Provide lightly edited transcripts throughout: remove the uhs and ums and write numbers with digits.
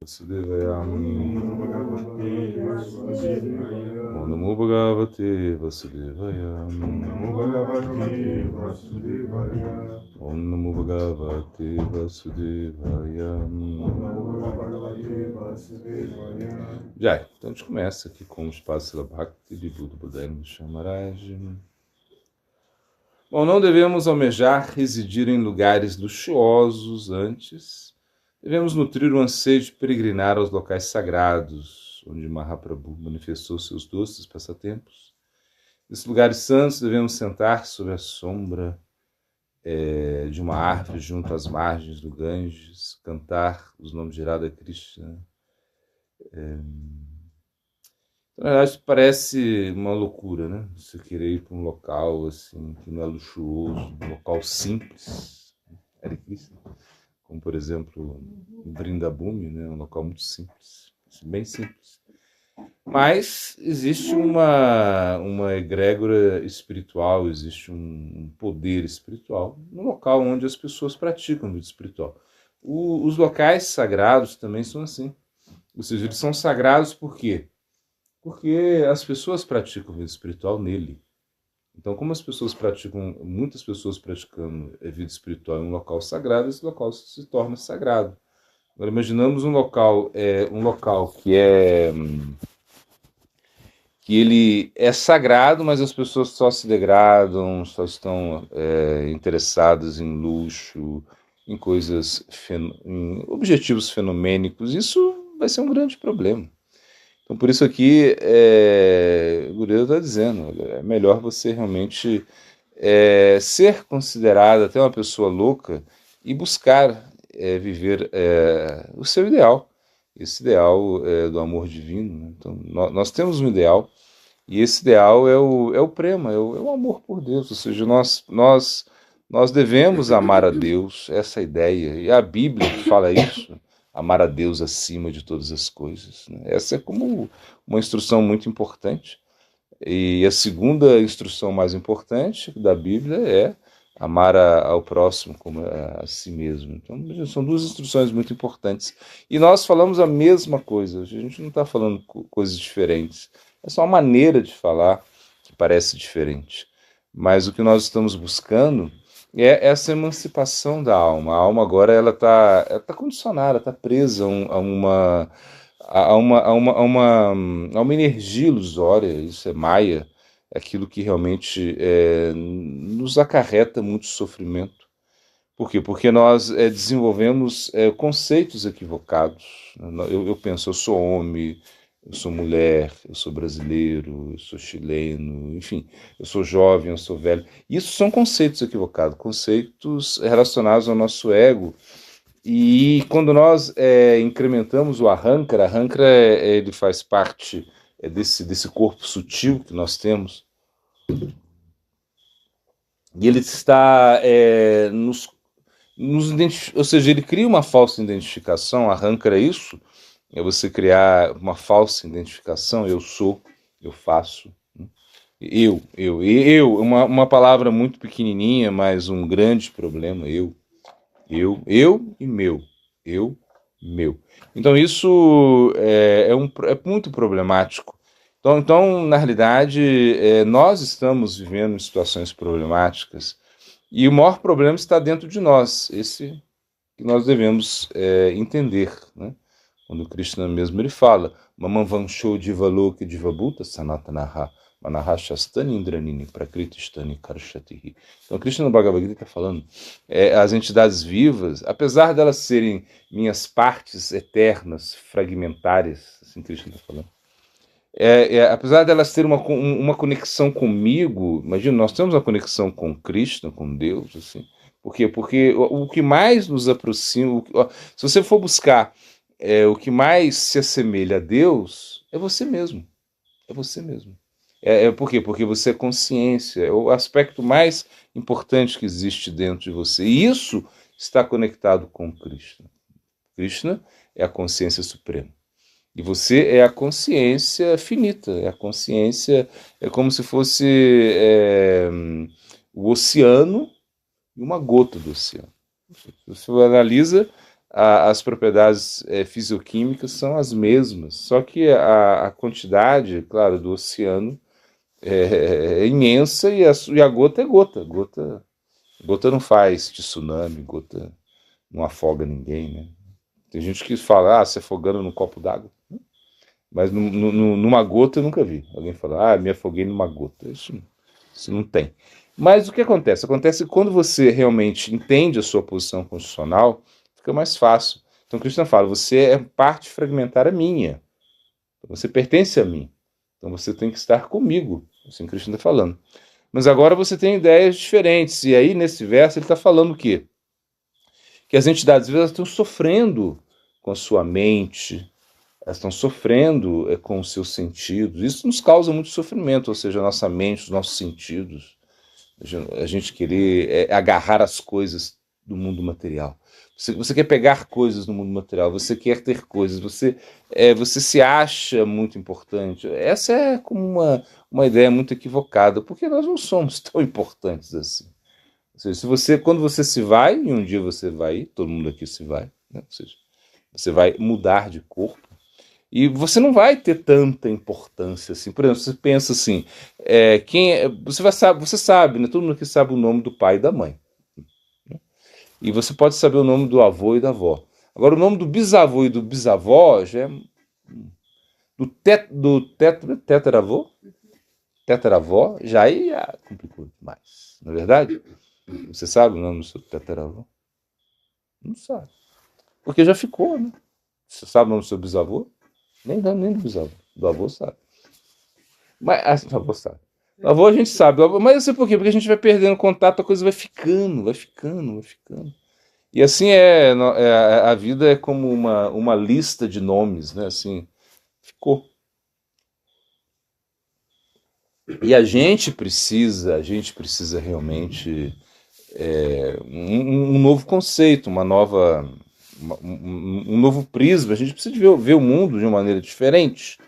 Vasudevaya. Om Namo Bhagavate Vasudevaya. Om Namo Bhagavate Vasudevaya. Já, então a gente começa aqui com o Spasila Bhakti de Buda Budaina Shamaraj. Bom, não devemos almejar residir em lugares luxuosos antes. Devemos nutrir o anseio de peregrinar aos locais sagrados, onde Mahaprabhu manifestou seus doces passatempos. Nesses lugares santos devemos sentar sob a sombra de uma árvore junto às margens do Ganges, cantar os nomes de Radha Krishna. Na verdade, parece uma loucura, né? Você querer ir para um local assim, que não é luxuoso, um local simples, Hare Krishna, como, por exemplo, o Vrindabhumi, né? Um local muito simples, bem simples. Mas existe uma egrégora espiritual, existe um poder espiritual no local onde as pessoas praticam vida espiritual. Os locais sagrados também são assim. Ou seja, eles são sagrados por quê? Porque as pessoas praticam vida espiritual nele. Então, como muitas pessoas praticando vida espiritual em um local sagrado, esse local se torna sagrado. Agora, imaginamos um local que ele é sagrado, mas as pessoas só se degradam, só estão interessadas em luxo, em coisas, em objetivos fenomênicos. Isso vai ser um grande problema. Então, por isso aqui, o Gurudev está dizendo, é melhor você realmente ser considerado até uma pessoa louca e buscar viver o seu ideal, esse ideal do amor divino. Né? Então, nós temos um ideal, e esse ideal é o prema, é o amor por Deus, ou seja, nós devemos amar a Deus, essa ideia, e a Bíblia fala isso, amar a Deus acima de todas as coisas. Né? Essa é como uma instrução muito importante. E a segunda instrução mais importante da Bíblia é amar ao próximo como a si mesmo. Então, são duas instruções muito importantes. E nós falamos a mesma coisa. A gente não está falando coisas diferentes. É só uma maneira de falar que parece diferente. Mas o que nós estamos buscando é essa emancipação da alma. A alma agora ela tá condicionada, está presa a uma energia ilusória. Isso é Maya, é aquilo que realmente nos acarreta muito sofrimento. Por quê? Porque nós desenvolvemos conceitos equivocados. Eu penso, eu sou homem, eu sou mulher, eu sou brasileiro, eu sou chileno, enfim, eu sou jovem, eu sou velho. Isso são conceitos equivocados, conceitos relacionados ao nosso ego. E quando nós incrementamos o Ahankara, ele faz parte desse corpo sutil que nós temos, e ele está ou seja, ele cria uma falsa identificação. Ahankara é isso, é você criar uma falsa identificação, eu sou, eu faço, uma palavra muito pequenininha, mas um grande problema, eu e meu, meu. Então isso é muito problemático. Então, na realidade, nós estamos vivendo situações problemáticas e o maior problema está dentro de nós, esse que nós devemos entender, né? Quando Krishna mesmo ele fala, Mamam Vansho Divaloke Divabhuta Sanatanaha Manahashastani Indranini Prakritistani Karshatihi. Então Krishna no Bhagavad Gita está falando, as entidades vivas, apesar delas serem minhas partes eternas, fragmentárias, assim Krishna está falando, apesar delas terem uma conexão comigo, imagina, nós temos uma conexão com Krishna, com Deus, assim. Por quê? Porque o que mais nos aproxima, se você for buscar o que mais se assemelha a Deus, é você mesmo. É você mesmo. Por quê? Porque você é consciência, é o aspecto mais importante que existe dentro de você. E isso está conectado com Krishna. Krishna é a consciência suprema. E você é a consciência finita, é a consciência, é como se fosse o oceano e uma gota do oceano. Se você analisa as propriedades fisioquímicas são as mesmas, só que a quantidade, claro, do oceano é imensa e a gota é gota. Gota não faz tsunami, gota não afoga ninguém, né? Tem gente que fala, se afogando num copo d'água. Mas numa gota eu nunca vi. Alguém fala, me afoguei numa gota. Isso não tem. Mas o que acontece? Acontece que quando você realmente entende a sua posição constitucional, fica mais fácil. Então Krishna fala, você é parte fragmentária minha. Você pertence a mim. Então você tem que estar comigo. Assim Krishna está falando. Mas agora você tem ideias diferentes. E aí, nesse verso, ele está falando o quê? Que as entidades, às vezes, estão sofrendo com a sua mente, elas estão sofrendo com os seus sentidos. Isso nos causa muito sofrimento, ou seja, a nossa mente, os nossos sentidos. A gente querer agarrar as coisas do mundo material. Você quer pegar coisas no mundo material, você quer ter coisas, você se acha muito importante. Essa é como uma ideia muito equivocada, porque nós não somos tão importantes assim. Ou seja, quando você se vai, e um dia você vai, todo mundo aqui se vai, né? Ou seja, você vai mudar de corpo, e você não vai ter tanta importância assim. Por exemplo, você pensa assim, você sabe, né? Todo mundo aqui sabe o nome do pai e da mãe. Né? E você pode saber o nome do avô e da avó. Agora, o nome do bisavô e do bisavó já é tetaravô, tetaravó, já aí complicou demais, não é verdade? Você sabe o nome do seu tetaravô? Não sabe. Porque já ficou, né? Você sabe o nome do seu bisavô? Nem do bisavô. Do avô sabe. Mas o avô sabe. O avô a gente sabe. Mas eu sei por quê? Porque a gente vai perdendo contato, a coisa vai ficando. E assim a vida é como uma lista de nomes, né? Assim, ficou. E a gente precisa realmente um novo conceito, um novo prisma. A gente precisa ver o mundo de uma maneira diferente.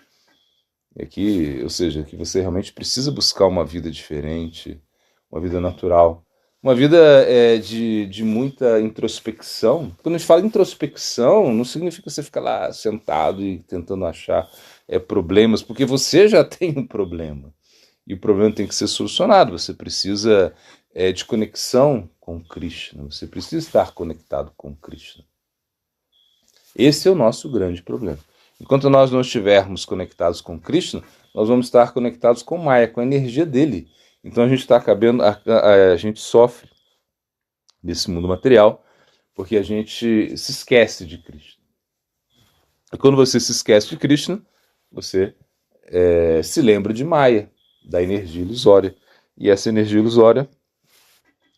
Ou seja, que você realmente precisa buscar uma vida diferente, uma vida natural. Uma vida de muita introspecção. Quando a gente fala introspecção, não significa você ficar lá sentado e tentando achar problemas, porque você já tem um problema. E o problema tem que ser solucionado. Você precisa de conexão com Krishna. Você precisa estar conectado com Krishna. Esse é o nosso grande problema. Enquanto nós não estivermos conectados com Krishna, nós vamos estar conectados com Maya, com a energia dele. Então a gente está a gente sofre nesse mundo material porque a gente se esquece de Krishna. E quando você se esquece de Krishna, você se lembra de Maya, da energia ilusória. E essa energia ilusória,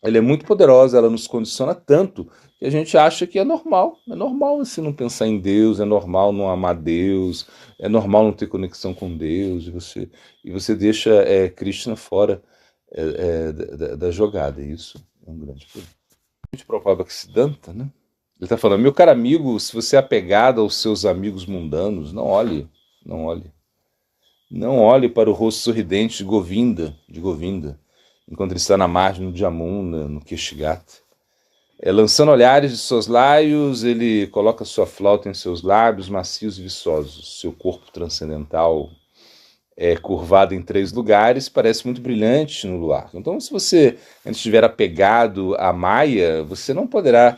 ela é muito poderosa, ela nos condiciona tanto que a gente acha que é normal assim não pensar em Deus, é normal não amar Deus, é normal não ter conexão com Deus, e você deixa Krishna fora da jogada, e isso é um grande problema. A gente Prabhupada Bhaktisiddhanta, né? Ele está falando, meu caro amigo, se você é apegado aos seus amigos mundanos, não olhe. Não olhe para o rosto sorridente de Govinda, enquanto ele está na margem do Jamuna, no Keshigata. Lançando olhares de seus laios, ele coloca sua flauta em seus lábios macios e viçosos. Seu corpo transcendental curvado em 3 lugares, parece muito brilhante no luar. Então, se você estiver apegado à Maya, você não poderá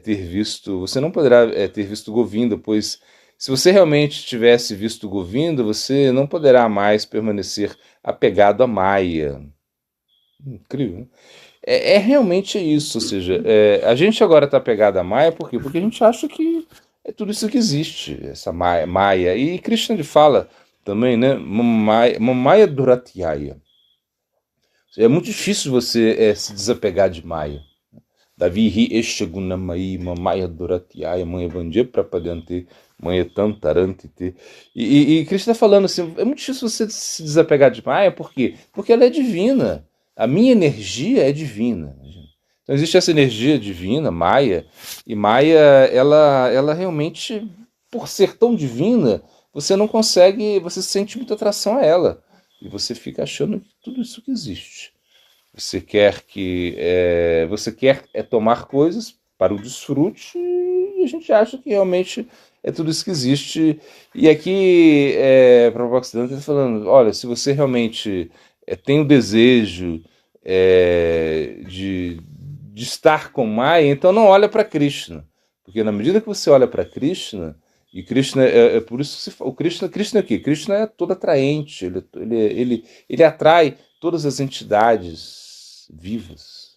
ter visto Govinda, pois se você realmente tivesse visto Govinda, você não poderá mais permanecer apegado à Maya. Incrível, né? Realmente isso, ou seja, a gente agora está apegado à Maya, por quê? Porque a gente acha que é tudo isso que existe, essa Maya. E Krishna ele fala também, né? Maya Duratyaya. É muito difícil você se desapegar de Maya. Davi ri eshagunamai Maya Duratyaya Maya Vandya Prapadante Maya Tantarantite. E Krishna está falando assim, é muito difícil você se desapegar de Maya, por quê? Porque ela é divina. A minha energia é divina. Então existe essa energia divina, Maya, e Maya, ela realmente, por ser tão divina, você não consegue, você sente muita atração a ela. E você fica achando que tudo isso que existe. Você quer tomar coisas para o desfrute, e a gente acha que realmente é tudo isso que existe. E aqui, para o Ocidente, ele está falando, olha, se você realmente tem o desejo de estar com Maya, então não olha para Krishna. Porque na medida que você olha para Krishna, e Krishna é por isso que se fala, Krishna é o quê? Krishna é todo atraente, ele atrai todas as entidades vivas.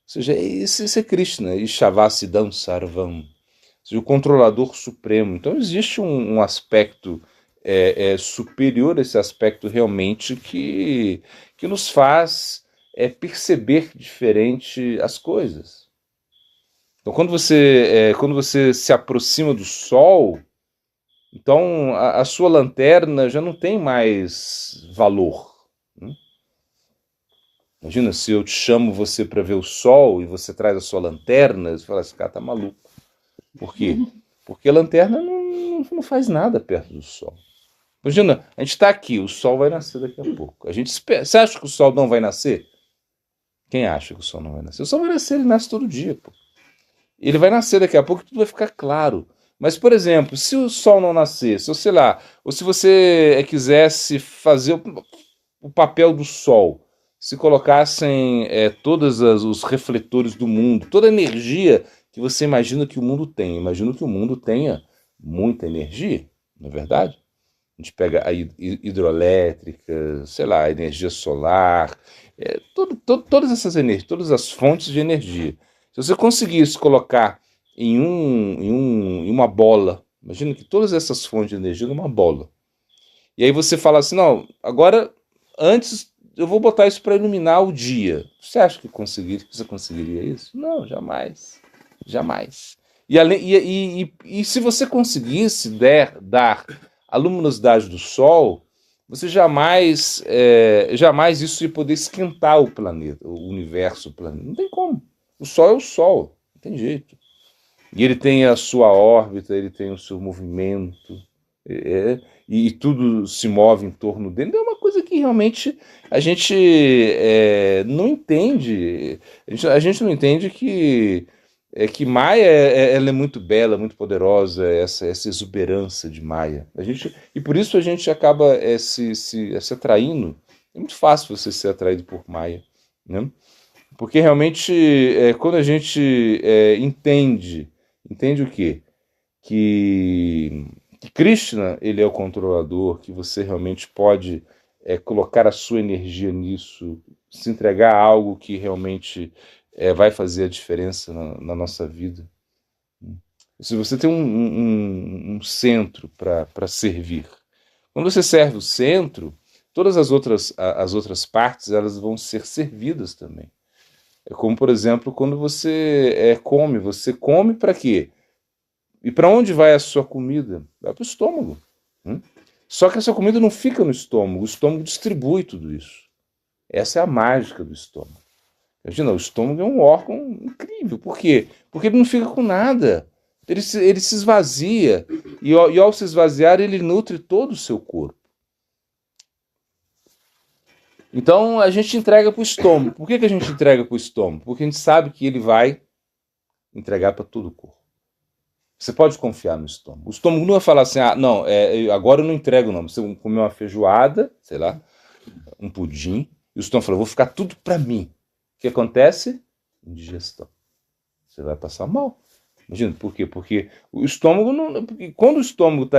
Ou seja, esse é Krishna, Ishavasiddham Sarvam, ou seja, o controlador supremo. Então existe um aspecto superior a esse aspecto realmente que nos faz perceber diferente as coisas. Então, quando você se aproxima do Sol, então a sua lanterna já não tem mais valor. Né? Imagina, se eu te chamo você para ver o Sol e você traz a sua lanterna, você fala, esse cara tá maluco. Por quê? Porque a lanterna não faz nada perto do Sol. Imagina, a gente está aqui, o Sol vai nascer daqui a pouco. A gente espera. Você acha que o Sol não vai nascer? Quem acha que o Sol não vai nascer? O Sol vai nascer, ele nasce todo dia, pô. Ele vai nascer daqui a pouco e tudo vai ficar claro. Mas, por exemplo, se o Sol não nascesse, ou sei lá, ou se você quisesse fazer o papel do Sol, se colocassem todos os refletores do mundo, toda a energia que você imagina que o mundo tem. Imagina que o mundo tenha muita energia, não é verdade? A gente pega a hidroelétrica, sei lá, a energia solar, todas essas energias, todas as fontes de energia. Se você conseguisse colocar em uma bola, imagina que todas essas fontes de energia numa bola, e aí você fala assim, não, agora, antes eu vou botar isso para iluminar o dia. Você acha que você conseguiria isso? Não, jamais. Jamais. E se você conseguisse dar a luminosidade do Sol, você jamais isso ia poder esquentar o planeta, o universo, o planeta. Não tem como. O Sol é o Sol, não tem jeito. E ele tem a sua órbita, ele tem o seu movimento, e tudo se move em torno dele. É uma coisa que realmente a gente não entende. A gente não entende que Maia ela é muito bela, muito poderosa, essa exuberância de Maia. E por isso a gente acaba se atraindo. É muito fácil você ser atraído por Maia, né? Porque realmente, quando a gente entende o quê? Que Krishna ele é o controlador, que você realmente pode colocar a sua energia nisso, se entregar a algo que realmente vai fazer a diferença na nossa vida. Se você tem um centro para servir, quando você serve o centro, todas as outras partes elas vão ser servidas também. É como, por exemplo, quando você come para quê? E para onde vai a sua comida? Vai para o estômago. Só que a sua comida não fica no estômago, o estômago distribui tudo isso. Essa é a mágica do estômago. Imagina, o estômago é um órgão incrível. Por quê? Porque ele não fica com nada. Ele se esvazia. E ao se esvaziar, ele nutre todo o seu corpo. Então a gente entrega para o estômago. Por que a gente entrega para o estômago? Porque a gente sabe que ele vai entregar para todo o corpo. Você pode confiar no estômago. O estômago não vai falar assim, não, agora eu não entrego não. Você comeu uma feijoada, sei lá, um pudim, e o estômago fala, vou ficar tudo para mim. O que acontece? Indigestão. Você vai passar mal. Imagina, por quê? Porque o estômago não. Quando o estômago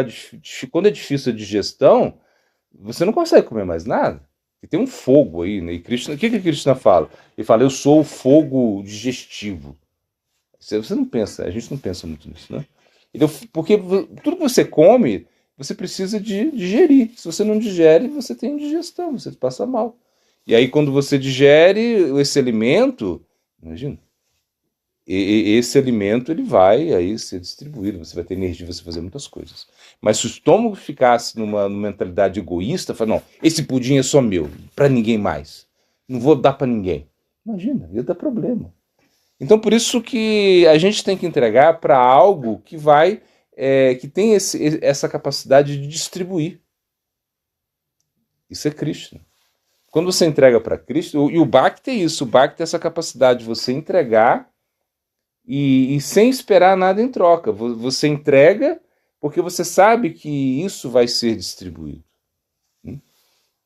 quando é difícil a digestão, você não consegue comer mais nada. E tem um fogo aí, né? E Krishna, o que Krishna fala? Ele fala, eu sou o fogo digestivo. Você não pensa, a gente não pensa muito nisso, né? Então, porque tudo que você come, você precisa de digerir. Se você não digere, você tem indigestão, você passa mal. E aí, quando você digere esse alimento, imagina, esse alimento ele vai aí ser distribuído, você vai ter energia, você vai fazer muitas coisas. Mas se o estômago ficasse numa mentalidade egoísta, fala, não, esse pudim é só meu, para ninguém mais. Não vou dar para ninguém. Imagina, ia dar problema. Então, por isso que a gente tem que entregar para algo que que tem essa capacidade de distribuir. Isso é Krishna. Quando você entrega para Krishna, e o Bhakti é isso, o Bhakti é essa capacidade de você entregar e sem esperar nada em troca. Você entrega porque você sabe que isso vai ser distribuído.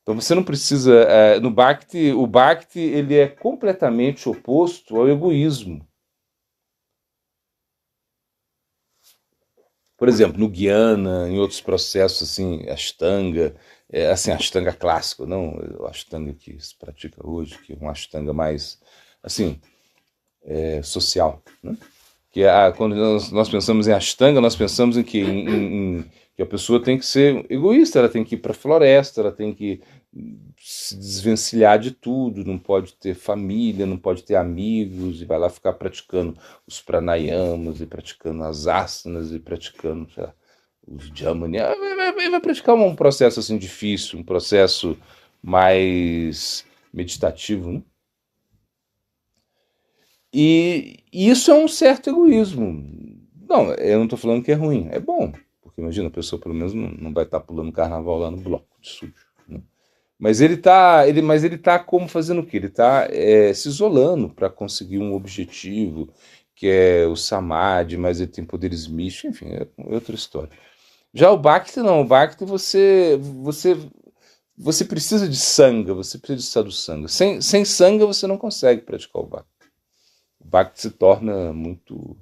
Então você não precisa. No Bhakti, o Bhakti ele é completamente oposto ao egoísmo. Por exemplo, no Guiana, em outros processos, assim, Ashtanga, assim, Ashtanga clássico, não o Ashtanga que se pratica hoje, que é um Ashtanga mais, assim, social, né? Quando nós pensamos em Ashtanga, nós pensamos em que a pessoa tem que ser egoísta, ela tem que ir para a floresta, ela tem que se desvencilhar de tudo, não pode ter família, não pode ter amigos, e vai lá ficar praticando os pranayamas, e praticando as asanas, e praticando, sei lá, os jamani. Vai praticar um processo assim difícil, um processo mais meditativo, né? E isso é um certo egoísmo. Não, eu não estou falando que é ruim, é bom. Porque imagina, a pessoa pelo menos não vai estar pulando carnaval lá no bloco de sujo. Né? Mas ele tá como fazendo o quê? Ele está se isolando para conseguir um objetivo, que é o Samadhi, mas ele tem poderes místicos, enfim, é outra história. Já o Bhakti não, o Bhakti você precisa de sanga, você precisa de sadhusanga. Sem sanga você não consegue praticar o Bhakti. O Bhakti se torna muito.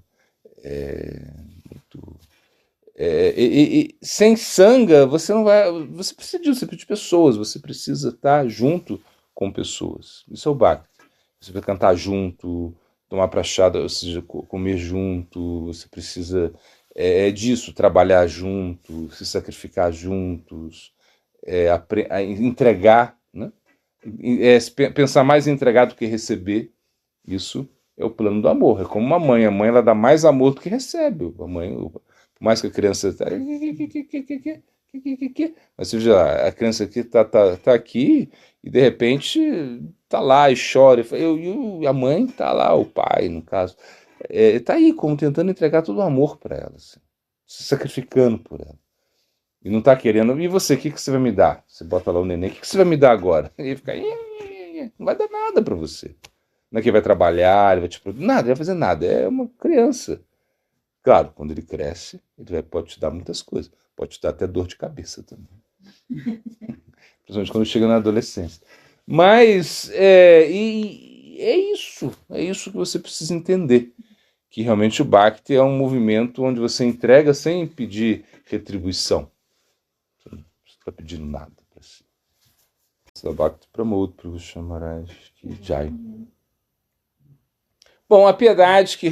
muito sem sanga, você não vai. Você precisa disso, você precisa de pessoas, você precisa estar junto com pessoas. Isso é o Bhakti. Você vai cantar junto, tomar prachada, ou seja, comer junto, você precisa disso, trabalhar junto, se sacrificar juntos, entregar, né? Pensar mais em entregar do que receber. Isso é o plano do amor. É como uma mãe. A mãe ela dá mais amor do que recebe. A mãe, por mais que a criança tá... Mas você já, a criança aqui tá aqui e de repente tá lá e chora. E a mãe tá lá, o pai, no caso, tá aí como tentando entregar todo o amor para ela, assim, se sacrificando por ela. E não tá querendo. E você, o que você vai me dar? Você bota lá o neném, o que você vai me dar agora? E ele fica, não vai dar nada para você. Não é que ele vai trabalhar, ele vai te produzir. Nada, ele vai fazer nada. É uma criança. Claro, quando ele cresce, pode te dar muitas coisas. Pode te dar até dor de cabeça também. Principalmente quando chega na adolescência. Mas é isso que você precisa entender. Que realmente o Bhakti é um movimento onde você entrega sem pedir retribuição. Você não está pedindo nada para si. Bhakti Pramod Purusha Maharaj Ki Jai. Bom, a piedade que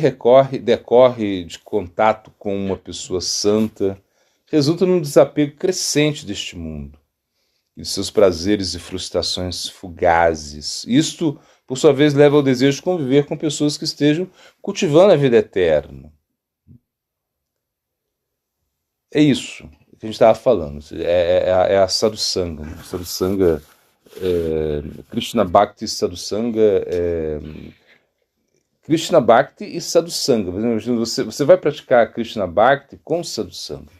decorre de contato com uma pessoa santa resulta num desapego crescente deste mundo e de seus prazeres e frustrações fugazes. Isto, por sua vez, leva ao desejo de conviver com pessoas que estejam cultivando a vida eterna. É isso que a gente estava falando. É a sadhusanga. Né? Sadhusanga, Krishna Bhakti Sadhusanga, Krishna Bhakti e Sadhusanga. Você vai praticar Krishna Bhakti com Sadhusanga.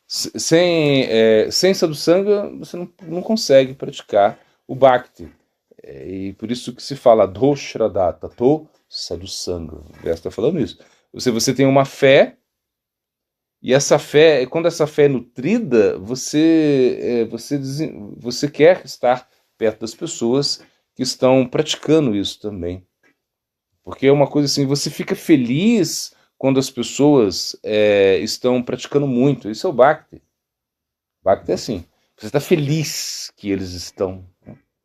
Sem Sadhusanga, você não consegue praticar o Bhakti. E por isso que se fala Doshradata, to Sadhusanga. O verso está falando isso. Você tem uma fé, e essa fé, quando essa fé é nutrida, você quer estar perto das pessoas que estão praticando isso também. Porque é uma coisa assim, você fica feliz quando as pessoas estão praticando muito. Isso é o Bhakti. Bhakti é assim. Você está feliz que eles estão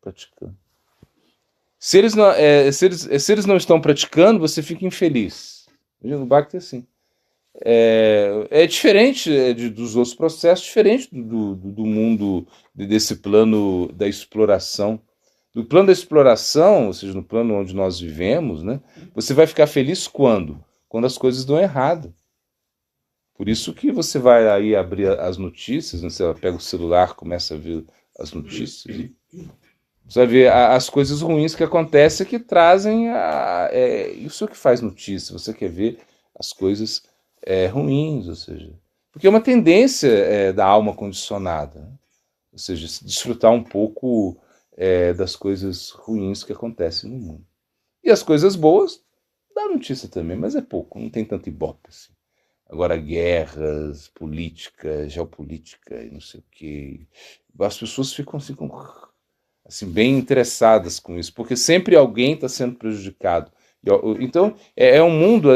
praticando. Se eles não estão praticando, você fica infeliz. O Bhakti é assim. É diferente dos outros processos, diferente do mundo desse plano da exploração. No plano da exploração, ou seja, no plano onde nós vivemos, né, você vai ficar feliz quando? Quando as coisas dão errado. Por isso que você vai aí abrir as notícias, né, você pega o celular, começa a ver as notícias, você vai ver as coisas ruins que acontecem que trazem isso que faz notícia. Você quer ver as coisas ruins, ou seja, porque é uma tendência da alma condicionada, né? Ou seja, desfrutar um pouco das coisas ruins que acontecem no mundo. E as coisas boas dá notícia também, mas é pouco, não tem tanto ibope assim. Agora, guerras, política, geopolítica e não sei o quê. As pessoas ficam assim, bem interessadas com isso, porque sempre alguém está sendo prejudicado. Então, é um mundo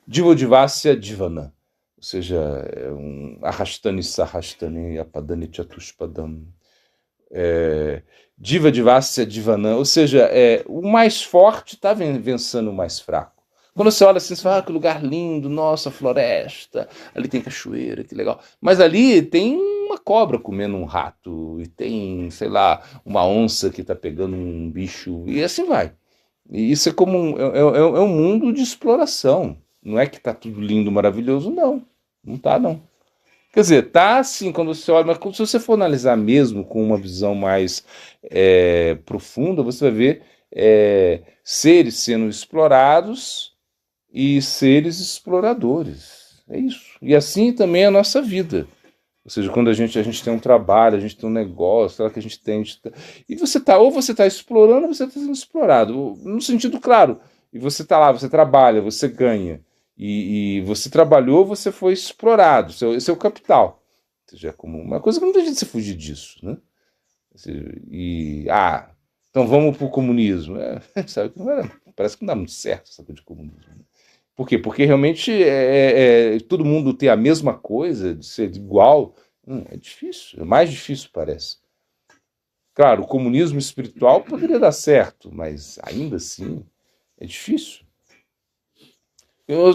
Divodivasya Divana, ou seja, é um Arrastani Sarrastani Apadani Chatushpadam. Diva Divasya Divanam, ou seja, o mais forte está vencendo o mais fraco. Quando você olha assim, você fala, que lugar lindo, nossa, floresta, ali tem cachoeira, que legal. Mas ali tem uma cobra comendo um rato, e tem, sei lá, uma onça que está pegando um bicho, e assim vai. E isso é como um mundo de exploração. Não é que está tudo lindo, maravilhoso, não. Não está, não. Quer dizer, tá assim, quando você olha, mas se você for analisar mesmo com uma visão mais profunda, você vai ver seres sendo explorados e seres exploradores. É isso. E assim também é a nossa vida. Ou seja, quando a gente tem um trabalho, a gente tem um negócio, sei lá, que a gente tem. E ou você está explorando, ou você está sendo explorado. No sentido claro. E você está lá, você trabalha, você ganha. E você trabalhou, você foi explorado. Esse é o capital. Ou seja, é como uma coisa que não tem jeito de você fugir disso, né? Então vamos para o comunismo. Sabe, parece que não dá muito certo essa coisa de comunismo. Né? Por quê? Porque realmente todo mundo ter a mesma coisa, de ser igual, é difícil, é mais difícil, parece. Claro, o comunismo espiritual poderia dar certo, mas ainda assim é difícil.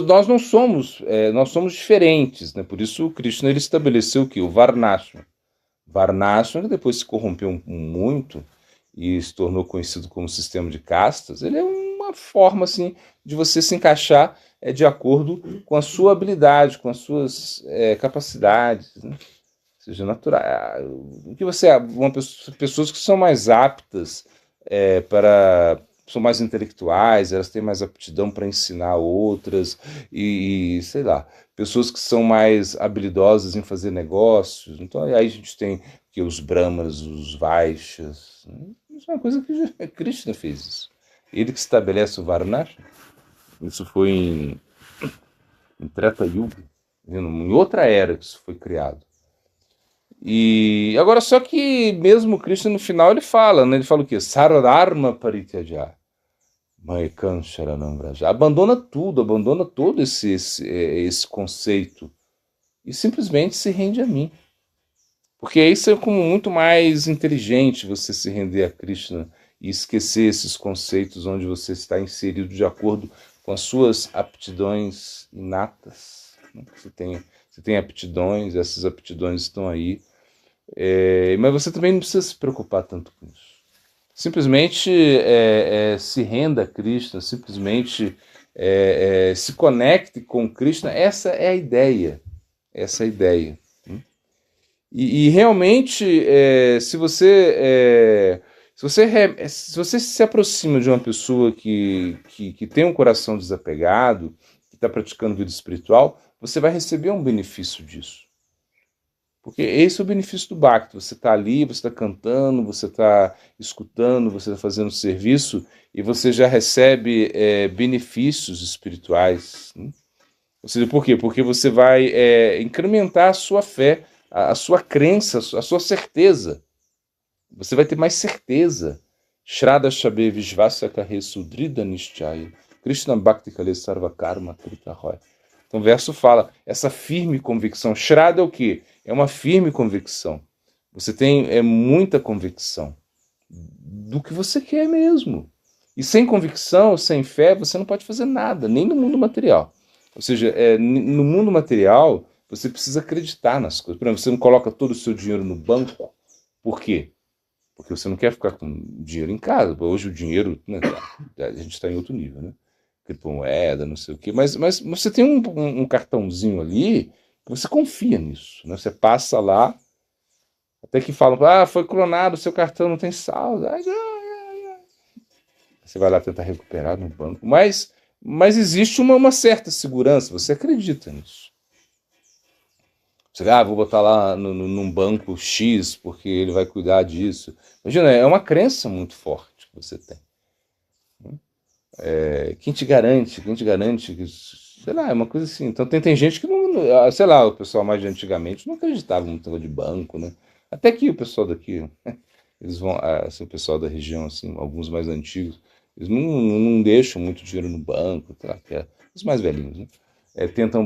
Nós não somos, nós somos diferentes, né? Por isso o Krishna ele estabeleceu o quê? O Varnashram. Varnashram, que depois se corrompeu muito e se tornou conhecido como sistema de castas, ele é uma forma assim de você se encaixar de acordo com a sua habilidade, com as suas capacidades, né? Ou seja, natural. O que você pessoas que são mais aptas para são mais intelectuais, elas têm mais aptidão para ensinar outras e sei lá, pessoas que são mais habilidosas em fazer negócios. Então aí a gente tem que os Brahmanas, os Vaixas, isso é uma coisa que Krishna fez isso. Ele que estabelece o Varnashram. Isso foi em Treta Yuga, em outra era que isso foi criado. E agora só que mesmo Krishna no final ele fala, né? Ele fala o quê? Sarvarma parityaja, Maekam Sharanam Vraja. Abandona tudo, abandona todo esse conceito e simplesmente se rende a mim. Porque isso é como muito mais inteligente você se render a Krishna e esquecer esses conceitos onde você está inserido de acordo com as suas aptidões inatas. Né? Você tem aptidões, essas aptidões estão aí. Mas você também não precisa se preocupar tanto com isso. Simplesmente se renda a Krishna, simplesmente se conecte com Krishna. Essa é a ideia. Essa é a ideia. E realmente, se você se aproxima de uma pessoa que tem um coração desapegado, que está praticando vida espiritual, você vai receber um benefício disso. Porque esse é o benefício do Bhakti. Você está ali, você está cantando, você está escutando, você está fazendo serviço e você já recebe benefícios espirituais. Né? Ou seja, por quê? Porque você vai incrementar a sua fé, a sua crença, a sua certeza. Você vai ter mais certeza. Shraddha Shabe Vishvasya Kahe Sudrida Nishchaya Krishna Bhakti Kale Sarva Karma Krita Roy. Então o verso fala, essa firme convicção. Shraddha é o quê? É uma firme convicção. Você tem muita convicção do que você quer mesmo. E sem convicção, sem fé, você não pode fazer nada, nem no mundo material. Ou seja, no mundo material, você precisa acreditar nas coisas. Por exemplo, você não coloca todo o seu dinheiro no banco. Por quê? Porque você não quer ficar com dinheiro em casa. Hoje o dinheiro, né, a gente está em outro nível, né? Criptomoeda, não sei o quê. Mas você tem um cartãozinho ali que você confia nisso. Né? Você passa lá, até que falam, foi clonado, seu cartão não tem saldo. Você vai lá tentar recuperar no banco. Mas existe uma certa segurança, você acredita nisso. Você vou botar lá num banco X, porque ele vai cuidar disso. Imagina, é uma crença muito forte que você tem. Quem te garante? Quem te garante que, sei lá, é uma coisa assim. Então tem gente que não, sei lá, o pessoal mais de antigamente não acreditava muito no negócio de banco, né? Até que o pessoal daqui, eles vão, assim, o pessoal da região, assim, alguns mais antigos, eles não deixam muito dinheiro no banco, tá? Que é, os mais velhinhos, né? Tentam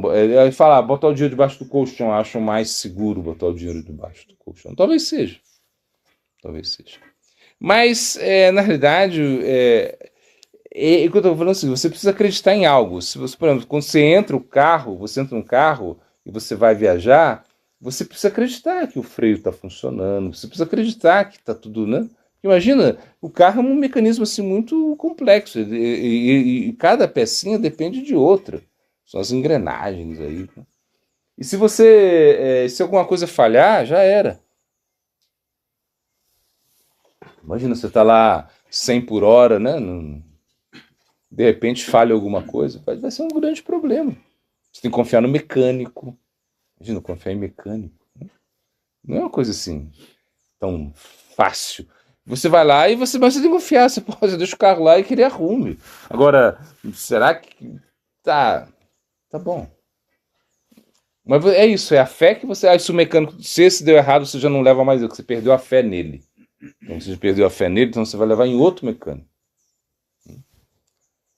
falar, botar o dinheiro debaixo do colchão, acham mais seguro botar o dinheiro debaixo do colchão. Talvez seja, talvez seja. Mas, na realidade, o que eu estou falando assim, você precisa acreditar em algo. Se você, por exemplo, quando você entra no carro e você vai viajar, você precisa acreditar que o freio está funcionando, você precisa acreditar que está tudo, né? Imagina, o carro é um mecanismo assim muito complexo e cada pecinha depende de outra. São as engrenagens aí, né? E se alguma coisa falhar, já era. Imagina, você está lá 100 por hora, né? De repente falha alguma coisa, vai ser um grande problema. Você tem que confiar no mecânico. Imagina, confiar em mecânico. Não é uma coisa assim tão fácil. Você vai lá mas você tem que confiar. Você deixa o carro lá e que ele arrume. Agora, será que. Tá bom. Mas é isso, é a fé que você. Se o mecânico, se esse deu errado, você já não leva mais, você perdeu a fé nele. Então você perdeu a fé nele, então você vai levar em outro mecânico.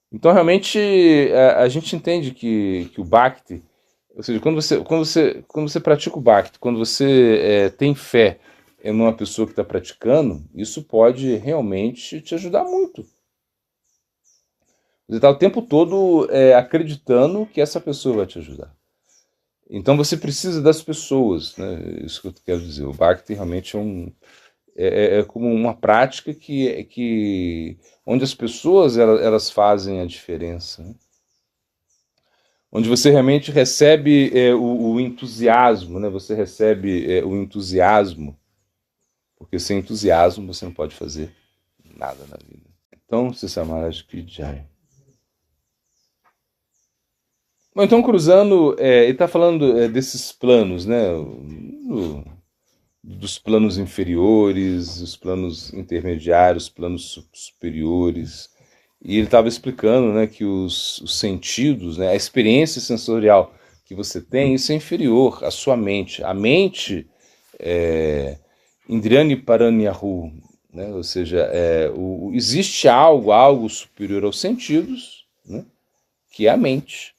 Então realmente a gente entende que o Bhakti, ou seja, quando você pratica o Bhakti, quando você tem fé em uma pessoa que está praticando, isso pode realmente te ajudar muito. Você está o tempo todo acreditando que essa pessoa vai te ajudar. Então você precisa das pessoas, né? Isso que eu quero dizer. O Bhakti realmente é como uma prática onde as pessoas elas fazem a diferença, né? Onde você realmente recebe o entusiasmo, né? Você recebe o entusiasmo, porque sem entusiasmo você não pode fazer nada na vida. Então, se Samaraj que Jai. Bom, então cruzando, ele está falando desses planos, né? Dos planos inferiores, os planos intermediários, os planos superiores. E ele estava explicando, né, que os sentidos, né, a experiência sensorial que você tem, isso é inferior à sua mente. A mente, Indriani Paranyahu, né, ou seja, existe algo superior aos sentidos, né, que é a mente.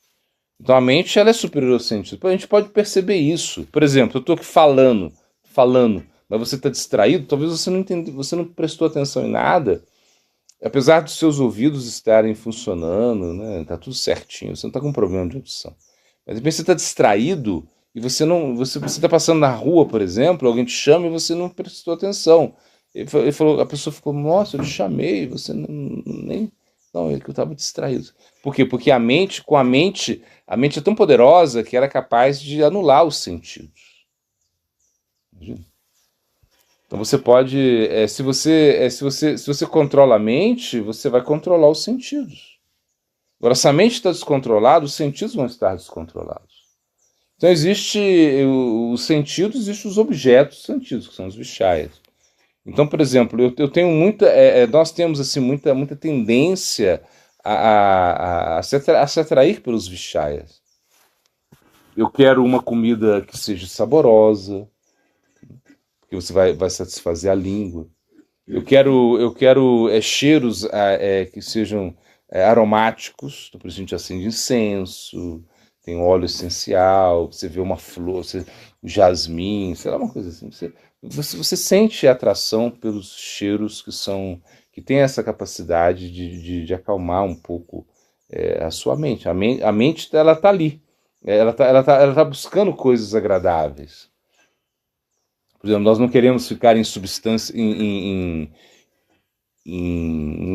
Então a mente ela é superior aos sentidos. A gente pode perceber isso. Por exemplo, eu estou aqui falando, mas você está distraído, talvez você não entendeu, você não prestou atenção em nada, apesar dos seus ouvidos estarem funcionando, né? Tá tudo certinho, você não está com problema de audição. Mas de repente você está distraído e você está passando na rua, por exemplo, alguém te chama e você não prestou atenção. Ele falou, a pessoa ficou, nossa, eu te chamei, você nem. Não, é que eu estava distraído. Por quê? Porque a mente é tão poderosa que ela é capaz de anular os sentidos. Imagina. Então você pode, se você controla a mente, você vai controlar os sentidos. Agora, se a mente está descontrolada, os sentidos vão estar descontrolados. Então existe os sentidos, existem os objetos sentidos, que são os vishayas. Então, por exemplo, eu tenho nós temos assim muita tendência a se atrair pelos vishayas. Eu quero uma comida que seja saborosa, que você vai satisfazer a língua. Eu quero cheiros que sejam aromáticos, então por isso a gente acende incenso, tem óleo essencial, você vê uma flor, o jasmim, sei lá, uma coisa assim. Você sente a atração pelos cheiros que têm essa capacidade de acalmar um pouco a sua mente. A mente ela está ali, ela tá buscando coisas agradáveis. Por exemplo, nós não queremos ficar em substância, em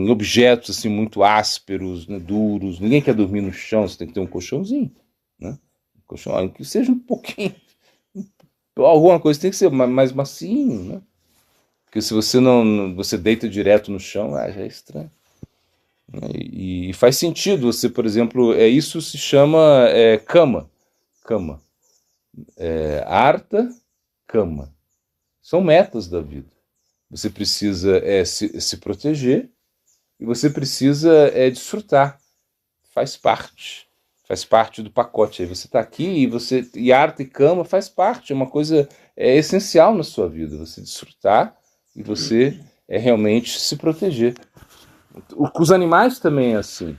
objetos assim muito ásperos, né, duros. Ninguém quer dormir no chão, você tem que ter um colchãozinho, né? Um colchão que seja um pouquinho, alguma coisa tem que ser mais macio, né? Porque se você deita direto no chão, já é estranho. E faz sentido você, por exemplo, isso se chama cama, arta, cama. São metas da vida. Você precisa se proteger, e você precisa desfrutar. Faz parte do pacote. Aí você está aqui e arte e cama faz parte, é uma coisa essencial na sua vida. Você desfrutar e você realmente se proteger. Os animais também é assim.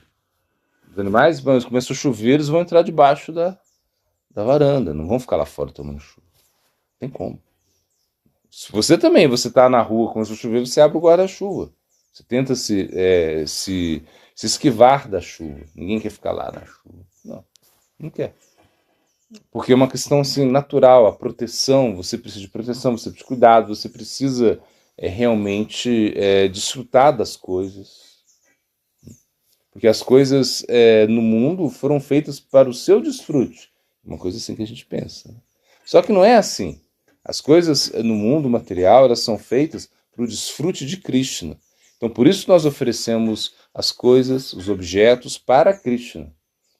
Os animais, começam a chover, eles vão entrar debaixo da varanda, não vão ficar lá fora tomando chuva. Não tem como. Se você também, você está na rua, começa a chover, você abre o guarda-chuva. Você tenta se esquivar da chuva. Ninguém quer ficar lá na chuva. Não quer. Porque é uma questão assim, natural, a proteção, você precisa de proteção, você precisa de cuidado, você precisa realmente desfrutar das coisas. Porque as coisas no mundo foram feitas para o seu desfrute. Uma coisa assim que a gente pensa. Só que não é assim. As coisas no mundo material, elas são feitas para o desfrute de Krishna. Então, por isso nós oferecemos as coisas, os objetos para Krishna.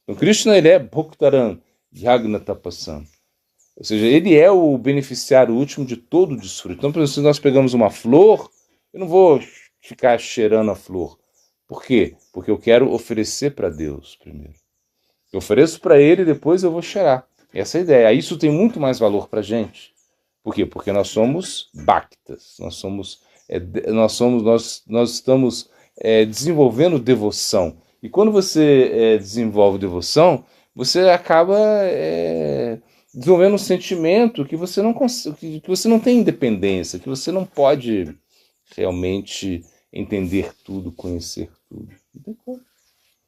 Então, Krishna, ele é Bhaktaran Yagna Tapasam. Ou seja, ele é o beneficiário último de todo o desfrute. Então, por exemplo, se nós pegamos uma flor, eu não vou ficar cheirando a flor. Por quê? Porque eu quero oferecer para Deus primeiro. Eu ofereço para Ele e depois eu vou cheirar. Essa é a ideia. Isso tem muito mais valor para a gente. Por quê? Porque nós somos bhaktas. Nós estamos desenvolvendo devoção. E quando você desenvolve devoção, você acaba desenvolvendo um sentimento que você não tem independência, que você não pode realmente entender tudo, conhecer tudo. Não tem como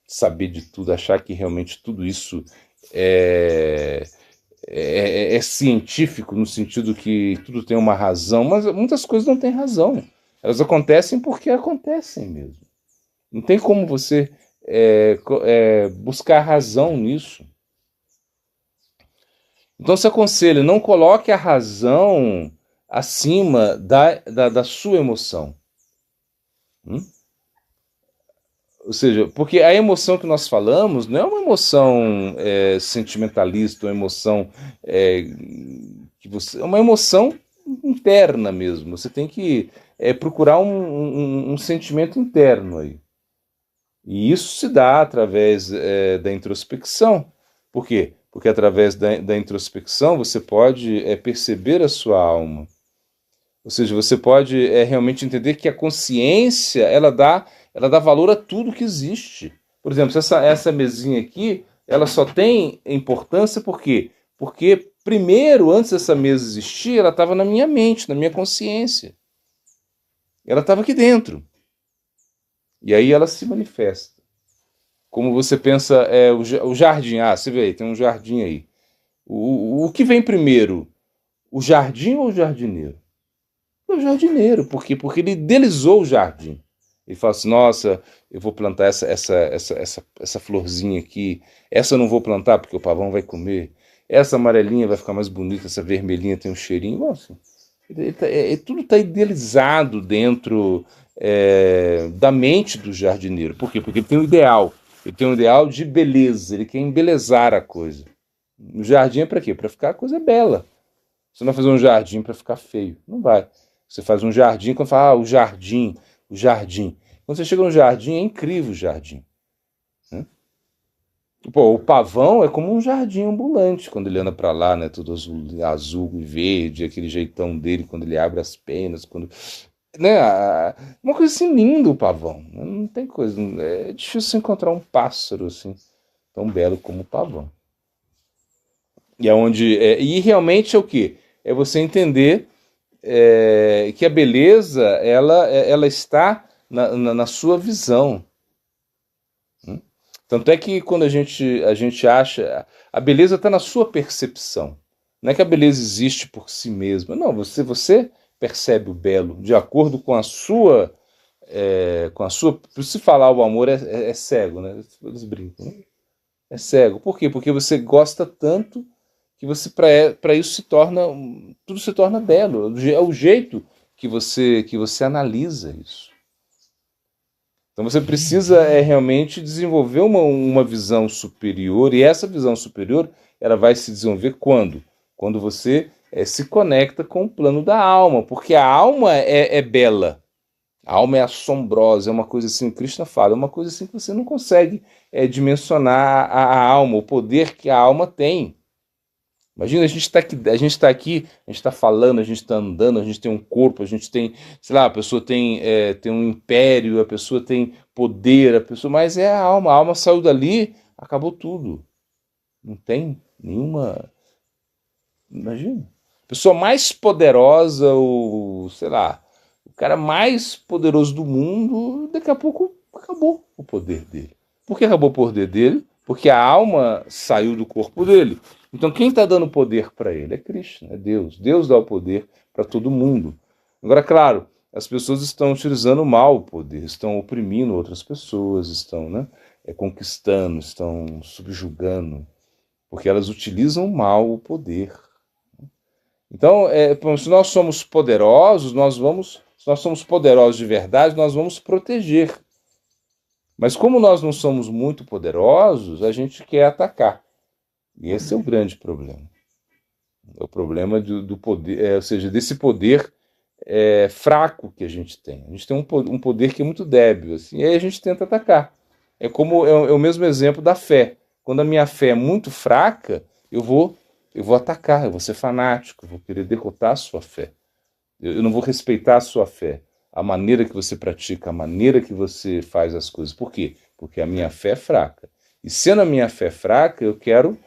saber de tudo, achar que realmente tudo isso é científico, no sentido que tudo tem uma razão, mas muitas coisas não têm razão. Elas acontecem porque acontecem mesmo. Não tem como você buscar razão nisso. Então se aconselha, não coloque a razão acima da sua emoção. Ou seja, porque a emoção que nós falamos não é uma emoção sentimentalista, uma emoção é uma emoção interna mesmo. Você tem que procurar um sentimento interno aí. E isso se dá através da introspecção. Por quê? Porque através da introspecção você pode perceber a sua alma. Ou seja, você pode realmente entender que a consciência ela dá valor a tudo que existe. Por exemplo, essa mesinha aqui, ela só tem importância por quê? Porque primeiro, antes dessa mesa existir, ela estava na minha mente, na minha consciência. Ela estava aqui dentro. E aí ela se manifesta. Como você pensa, o jardim, você vê aí, tem um jardim aí. O que vem primeiro? O jardim ou o jardineiro? O jardineiro, por quê? Porque ele idealizou o jardim. Ele fala assim, nossa, eu vou plantar essa florzinha aqui, essa eu não vou plantar porque o pavão vai comer, essa amarelinha vai ficar mais bonita, essa vermelhinha tem um cheirinho. Nossa, tudo está idealizado dentro da mente do jardineiro. Por quê? Porque ele tem um ideal. Ele tem um ideal de beleza, ele quer embelezar a coisa. O jardim é para quê? Para ficar a coisa bela. Você não vai fazer um jardim para ficar feio. Não vai. Você faz um jardim, quando fala, o jardim. Quando você chega no jardim, é incrível o jardim. Né? Pô, o pavão é como um jardim ambulante, quando ele anda para lá, né, tudo azul e verde, aquele jeitão dele, quando ele abre as penas, né, uma coisa assim linda o pavão. Não tem coisa, é difícil encontrar um pássaro assim tão belo como o pavão. E realmente é o quê? É você entender que a beleza ela está na sua visão. Tanto é que quando a gente acha... A beleza está na sua percepção. Não é que a beleza existe por si mesma. Não, você percebe o belo de acordo com a sua... Se falar o amor é cego, né? Eles brincam, né? É cego. Por quê? Porque você gosta tanto que você para isso tudo se torna belo. É o jeito que você analisa isso. Então você precisa realmente desenvolver uma visão superior, e essa visão superior ela vai se desenvolver quando? Quando você se conecta com o plano da alma, porque a alma é bela. A alma é assombrosa, é uma coisa assim, Krishna fala, é uma coisa assim que você não consegue dimensionar a alma, o poder que a alma tem. Imagina, a gente está falando, a gente está andando, a gente tem um corpo, a gente tem, sei lá, a pessoa tem um império, a pessoa tem poder, a pessoa, mas é a alma saiu dali, acabou tudo. Não tem nenhuma. Imagina. A pessoa mais poderosa, sei lá, o cara mais poderoso do mundo, daqui a pouco acabou o poder dele. Por que acabou o poder dele? Porque a alma saiu do corpo dele. Então quem está dando poder para ele? É Krishna, é Deus. Deus dá o poder para todo mundo. Agora, claro, as pessoas estão utilizando mal o poder, estão oprimindo outras pessoas, estão, né, conquistando, estão subjugando, porque elas utilizam mal o poder. Então, se nós somos poderosos, se nós somos poderosos de verdade, nós vamos proteger. Mas como nós não somos muito poderosos, a gente quer atacar. E esse é o grande problema. É o problema do poder, ou seja, desse poder fraco que a gente tem. A gente tem um poder que é muito débil, assim, e aí a gente tenta atacar. É o mesmo exemplo da fé. Quando a minha fé é muito fraca, eu vou atacar, eu vou ser fanático, eu vou querer derrotar a sua fé. Eu não vou respeitar a sua fé, a maneira que você pratica, a maneira que você faz as coisas. Por quê? Porque a minha fé é fraca. E sendo a minha fé fraca, eu quero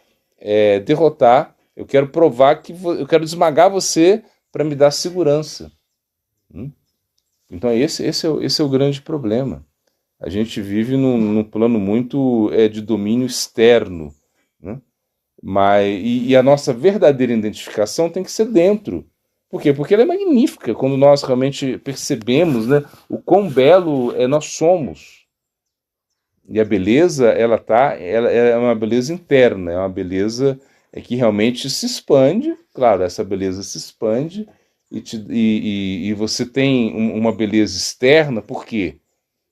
derrotar, eu quero provar eu quero esmagar você para me dar segurança. Então esse é o grande problema. A gente vive num plano muito de domínio externo, né? E a nossa verdadeira identificação tem que ser dentro. Por quê? Porque ela é magnífica quando nós realmente percebemos, né, o quão belo nós somos. E a beleza, ela é uma beleza interna, é uma beleza que realmente se expande. Claro, essa beleza se expande e você tem uma beleza externa. Por quê?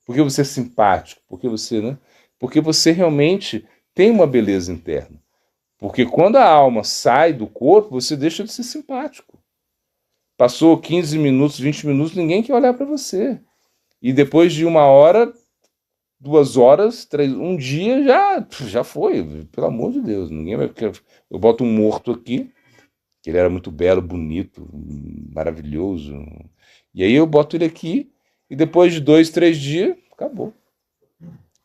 Porque você é simpático, porque você realmente tem uma beleza interna. Porque quando a alma sai do corpo, você deixa de ser simpático. Passou 15 minutos, 20 minutos, ninguém quer olhar para você. E depois de 1 hora, 2 horas, um dia já foi. Pelo amor de Deus, ninguém vai. Eu boto um morto aqui, que ele era muito belo, bonito, maravilhoso. E aí eu boto ele aqui, e depois de 2, 3 dias, acabou.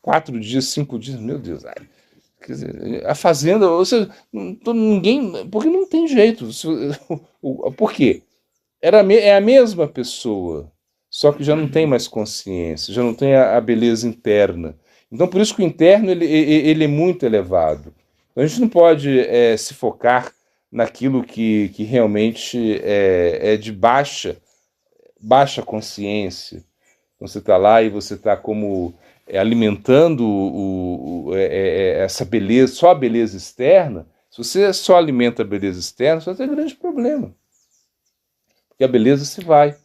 4 dias, 5 dias, meu Deus. Quer dizer, a Fazenda, ninguém. Porque não tem jeito. Por quê? É a mesma pessoa, só que já não tem mais consciência, já não tem a beleza interna. Então, por isso que o interno ele é muito elevado. Então, a gente não pode se focar naquilo que realmente é de baixa consciência. Então, você está lá e você está como alimentando essa beleza, só a beleza externa. Se você só alimenta a beleza externa, você vai ter grande problema. Porque a beleza se vai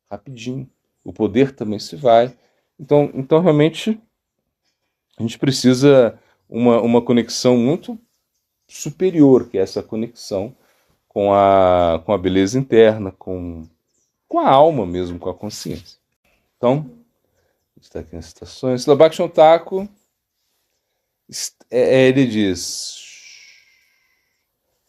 rapidinho, o poder também se vai. Então realmente, a gente precisa uma conexão muito superior, que é essa conexão com a beleza interna, com a alma mesmo, com a consciência. Então, está aqui nas citações. Labakshon Thakur, ele diz: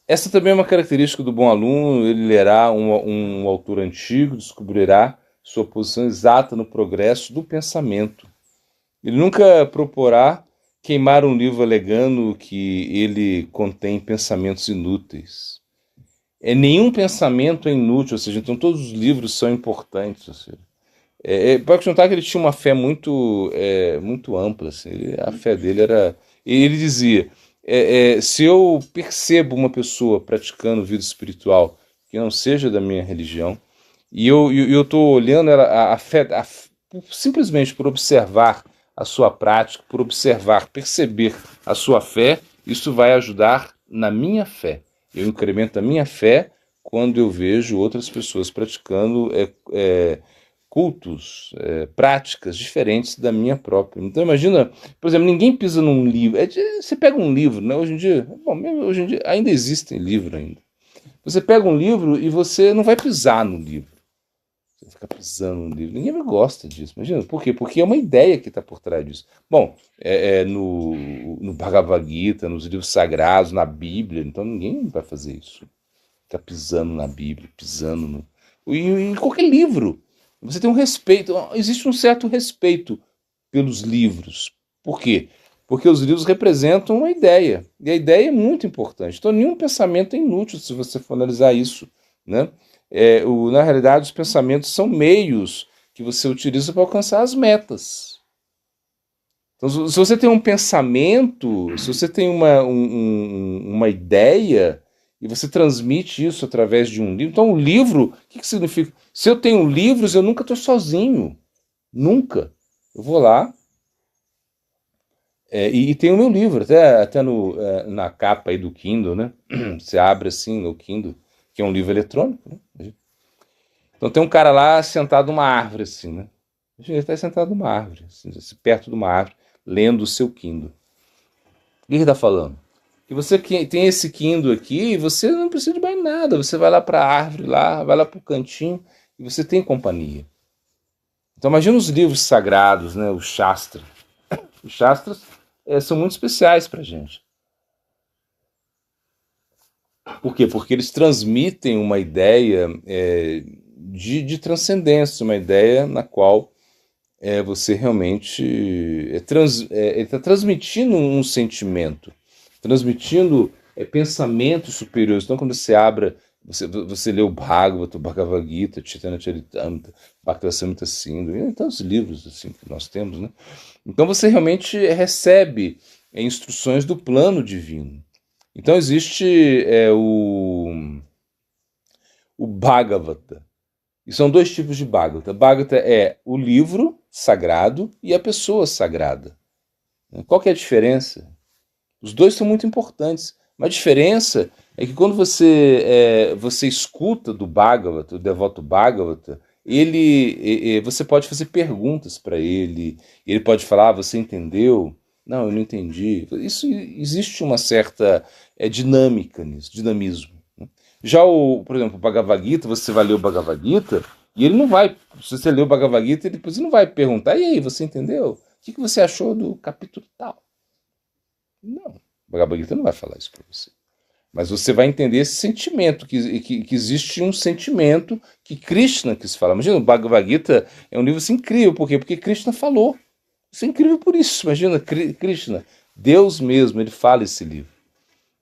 essa também é uma característica do bom aluno, ele lerá um autor antigo, descobrirá sua posição exata no progresso do pensamento. Ele nunca proporá queimar um livro alegando que ele contém pensamentos inúteis. Nenhum pensamento é inútil, ou seja, então todos os livros são importantes. Ou seja, pode contar que ele tinha uma fé muito ampla. Assim, a fé dele era... Ele dizia, se eu percebo uma pessoa praticando vida espiritual que não seja da minha religião, e eu estou olhando ela, a fé, simplesmente por observar a sua prática, por observar, perceber a sua fé, isso vai ajudar na minha fé. Eu incremento a minha fé quando eu vejo outras pessoas praticando cultos, práticas diferentes da minha própria. Então imagina, por exemplo, ninguém pisa num livro. Você pega um livro, né? Hoje em dia ainda existem livros ainda. Você pega um livro e você não vai pisar no livro. ficar pisando no livro. Ninguém gosta disso, imagina. Por quê? Porque é uma ideia que está por trás disso. Bom, no Bhagavad Gita, nos livros sagrados, na Bíblia, então ninguém vai fazer isso. Ficar pisando na Bíblia, pisando no... E em qualquer livro. Você tem um respeito, existe um certo respeito pelos livros. Por quê? Porque os livros representam uma ideia. E a ideia é muito importante. Então, nenhum pensamento é inútil se você for analisar isso, né? Na realidade, os pensamentos são meios que você utiliza para alcançar as metas. Então, se você tem um pensamento, se você tem uma ideia e você transmite isso através de um livro, então o livro, o que significa? Se eu tenho livros, eu nunca estou sozinho. Nunca. Eu vou lá e tem o meu livro, até na capa aí do Kindle, né? Você abre assim no Kindle, que é um livro eletrônico, né? Então tem um cara lá sentado numa árvore, assim, né? Ele está sentado numa árvore, assim, perto de uma árvore, lendo o seu Kindle. O que ele está falando? Que você tem esse Kindle aqui, você não precisa de mais nada. Você vai lá para a árvore, vai lá para o cantinho, e você tem companhia. Então imagina os livros sagrados, né? Os Shastras. Os Shastras são muito especiais para a gente. Por quê? Porque eles transmitem uma ideia de transcendência, uma ideia na qual você realmente está transmitindo um sentimento, transmitindo pensamentos superiores. Então, quando você abre, você lê o Bhagavata, o Bhagavad Gita, Chaitanya Charitamrita, Bhakti-Samhita Sindhu, e tantos livros assim que nós temos, né? Então você realmente recebe instruções do plano divino. Então existe o Bhagavata. E são dois tipos de Bhagavata. Bhagavata é o livro sagrado e a pessoa sagrada. Qual que é a diferença? Os dois são muito importantes. Mas a diferença é que quando você escuta do Bhagavata, o devoto Bhagavata, você pode fazer perguntas para ele pode falar, você entendeu? Não, eu não entendi. Isso existe uma certa dinâmica nisso, dinamismo. Já por exemplo, o Bhagavad Gita, você vai ler o Bhagavad Gita e ele não vai, se você ler o Bhagavad Gita, depois ele não vai perguntar, e aí, você entendeu? O que você achou do capítulo tal? Não, o Bhagavad Gita não vai falar isso para você. Mas você vai entender esse sentimento, que existe um sentimento que Krishna quis falar. Imagina, o Bhagavad Gita é um livro assim, incrível, por quê? Porque Krishna falou. Isso é incrível por isso. Imagina, Krishna, Deus mesmo, ele fala esse livro.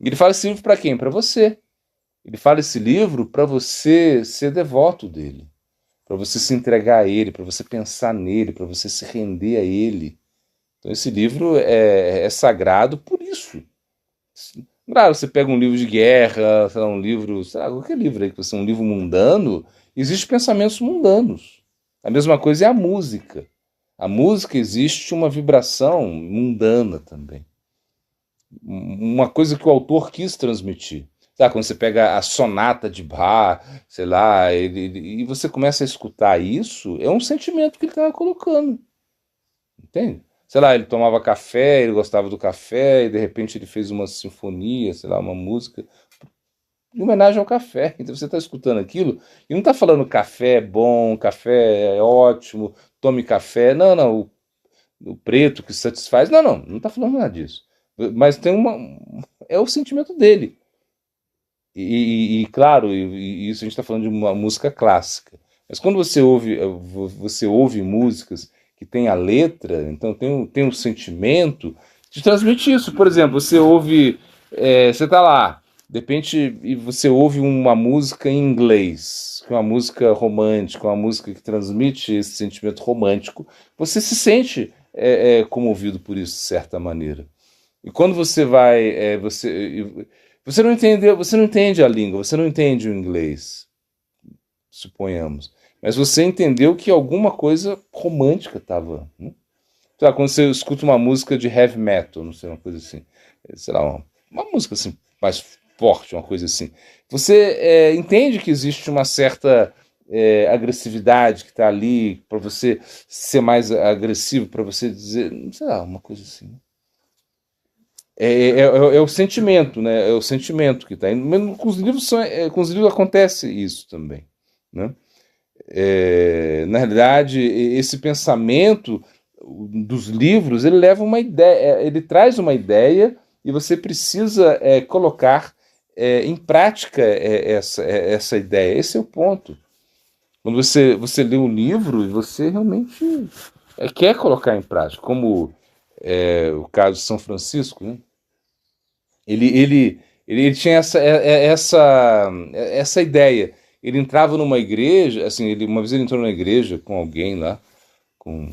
E ele fala esse livro para quem? Para você. Ele fala esse livro para você ser devoto dele, para você se entregar a ele, para você pensar nele, para você se render a ele. Então esse livro é sagrado por isso. Claro, você pega um livro de guerra, sei lá, um livro, sei lá, qualquer livro aí, que você um livro mundano, existem pensamentos mundanos. A mesma coisa é a música. A música existe uma vibração mundana também. Uma coisa que o autor quis transmitir. Sabe, quando você pega a sonata de Bach, sei lá, e você começa a escutar isso, é um sentimento que ele estava colocando. Entende? Sei lá, ele tomava café, ele gostava do café, e de repente ele fez uma sinfonia, sei lá, uma música, em homenagem ao café. Então você está escutando aquilo, e não está falando café é bom, café é ótimo, tome café. Não, o preto que satisfaz. Não está falando nada disso. Mas é o sentimento dele. Claro, isso a gente está falando de uma música clássica. Mas quando você ouve músicas que tem a letra, então tem um sentimento, te transmite isso. Por exemplo, você ouve, você está lá, de repente, e você ouve uma música em inglês, uma música romântica, uma música que transmite esse sentimento romântico, você se sente comovido por isso, de certa maneira. E quando você vai, você não entende a língua, você não entende o inglês, suponhamos. Mas você entendeu que alguma coisa romântica estava. Né? Sei lá, quando você escuta uma música de heavy metal, não sei, uma coisa assim, sei lá, uma música assim, mais forte, uma coisa assim. Você entende que existe uma certa agressividade que está ali, para você ser mais agressivo, para você dizer, sei lá, uma coisa assim. É o sentimento, né? É o sentimento que está. Com os livros acontece isso também, né? Na realidade, esse pensamento dos livros, ele leva uma ideia, ele traz uma ideia e você precisa colocar em prática essa ideia. Esse é o ponto. Quando você lê um livro e você realmente quer colocar em prática, como o caso de São Francisco, né? Ele tinha essa ideia. Ele entrava numa igreja, assim, uma vez ele entrou numa igreja com alguém lá, com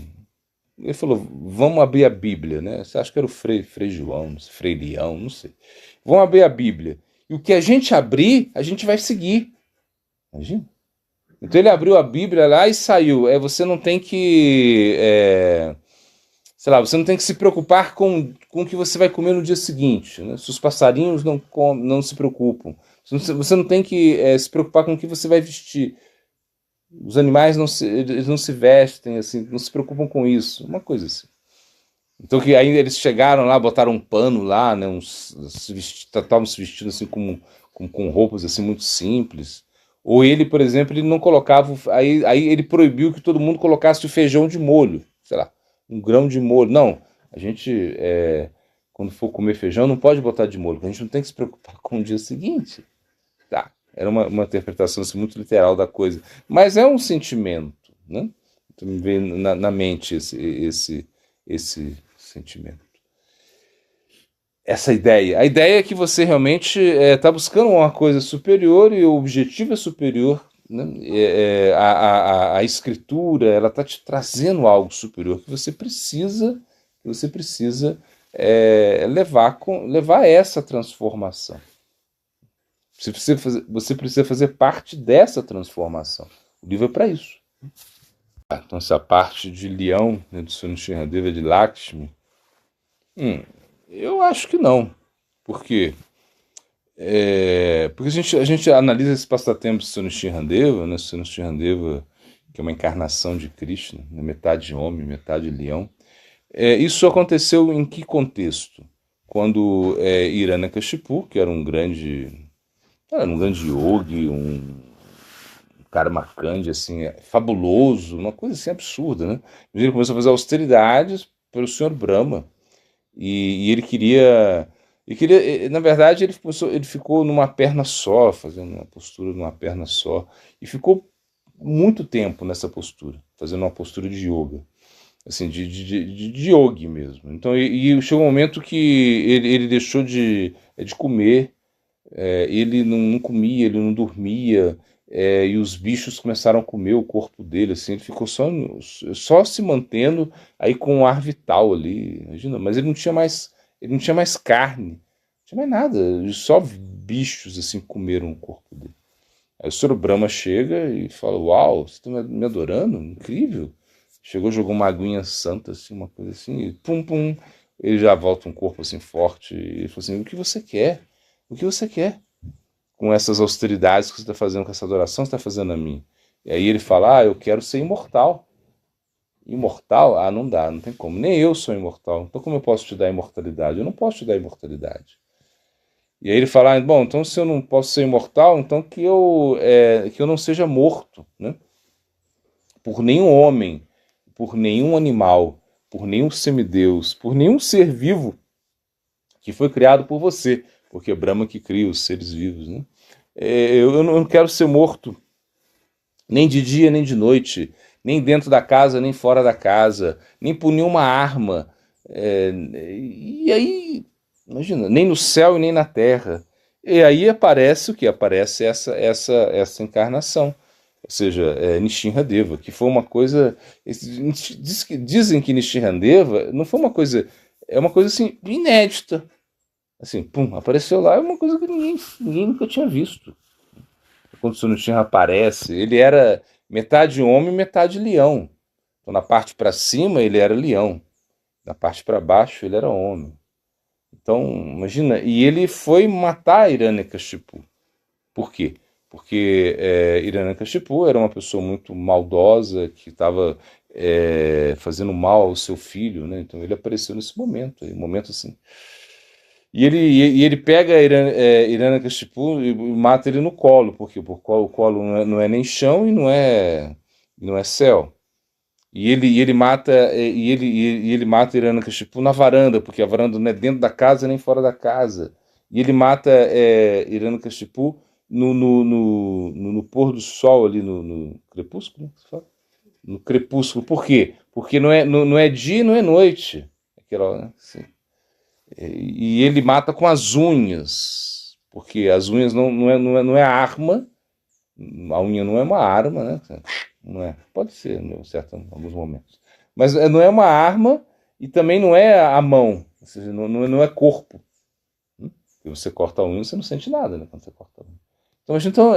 ele falou, vamos abrir a Bíblia, né? Você acha que era o Frei João, Frei Leão, não sei. Vamos abrir a Bíblia. E o que a gente abrir, a gente vai seguir. Imagina. Então ele abriu a Bíblia lá e saiu. Você não tem que... sei lá, você não tem que se preocupar com o que você vai comer no dia seguinte. Né? Se os passarinhos não se preocupam. Você não tem que se preocupar com o que você vai vestir. Os animais eles não se vestem, assim, não se preocupam com isso. Uma coisa assim. Então que aí eles chegaram lá, botaram um pano lá, né, estavam se vestindo assim com roupas assim muito simples. Ou ele, por exemplo, ele não colocava, aí ele proibiu que todo mundo colocasse o feijão de molho, sei lá, um grão de molho. Não, a gente, quando for comer feijão, não pode botar de molho, porque a gente não tem que se preocupar com o dia seguinte. Tá, era uma interpretação assim, muito literal da coisa. Mas é um sentimento, né? Então me vem na mente esse sentimento. Essa ideia. A ideia é que você realmente está buscando uma coisa superior e o objetivo é superior. Né? A escritura ela está te trazendo algo superior que você precisa levar essa transformação. Você precisa fazer parte dessa transformação. O livro é para isso. Então essa parte de leão, né, do Sunishinradeva de Lakshmi, eu acho que não. Por quê? Porque a gente analisa esse passatempo de Sunishinradeva, né? Sunishinradeva, que é uma encarnação de Krishna, né? Metade homem, metade leão. Isso aconteceu em que contexto? Quando Hiranyakashipu, que era um grande yogi, um Karmakandi, assim, fabuloso, uma coisa assim absurda, né? Ele começou a fazer austeridades para o Senhor Brahma. E na verdade, ele ficou numa perna só, fazendo uma postura numa perna só. E ficou muito tempo nessa postura, fazendo uma postura de yoga. Assim, de yogi mesmo. Então, e chegou um momento que ele deixou de comer, ele não comia, ele não dormia, e os bichos começaram a comer o corpo dele, assim, ele ficou só se mantendo aí com um ar vital ali, imagina, mas ele não tinha mais carne, não tinha mais nada, só bichos assim comeram o corpo dele. Aí o Sr. Brahma chega e fala, uau, você está me adorando? Incrível. Chegou, jogou uma aguinha santa, assim, uma coisa assim, e pum, pum, ele já volta um corpo assim forte, e ele falou assim, o que você quer? O que você quer? Com essas austeridades que você está fazendo, com essa adoração que você está fazendo a mim. E aí ele fala, eu quero ser imortal. Imortal? Ah, não dá, não tem como. Nem eu sou imortal. Então como eu posso te dar imortalidade? Eu não posso te dar imortalidade. E aí ele fala, bom, então se eu não posso ser imortal, então que eu não seja morto, né? Por nenhum homem, por nenhum animal, por nenhum semideus, por nenhum ser vivo que foi criado por você, porque é Brahma que cria os seres vivos, né? Eu não quero ser morto, nem de dia nem de noite, nem dentro da casa, nem fora da casa, nem por nenhuma arma. E aí, imagina, nem no céu e nem na terra. E aí aparece o que? Aparece essa encarnação. Ou seja, Nishinradeva, que foi uma coisa. Dizem que Nishinradeva não foi uma coisa. É uma coisa assim, inédita. Assim, pum, apareceu lá, é uma coisa que ninguém nunca tinha visto. Quando o Sunishinra aparece, ele era metade homem, metade leão. Então, na parte para cima, ele era leão. Na parte para baixo, ele era homem. Então, imagina, e ele foi matar Hiranyakashipu. Por quê? Porque Hiranyakashipu era uma pessoa muito maldosa, que estava fazendo mal ao seu filho, né? Então ele apareceu nesse momento, um momento assim. E ele pega Hiranyakashipu e mata ele no colo, porque o colo não é nem chão e não é e não é céu. E ele mata ele mata Hiranyakashipu na varanda, porque a varanda não é dentro da casa nem fora da casa. E ele mata Hiranyakashipu no pôr do sol ali no crepúsculo, né, que se fala? No crepúsculo. Por quê? Porque não é dia e não é noite. Aquela, né, assim. E ele mata com as unhas, porque as unhas não é arma, a unha não é uma arma, né? Não é. Pode ser, em alguns momentos. Mas não é uma arma e também não é a mão, ou seja, não é corpo. Porque você corta a unha, você não sente nada, né, quando você corta a unha. Então,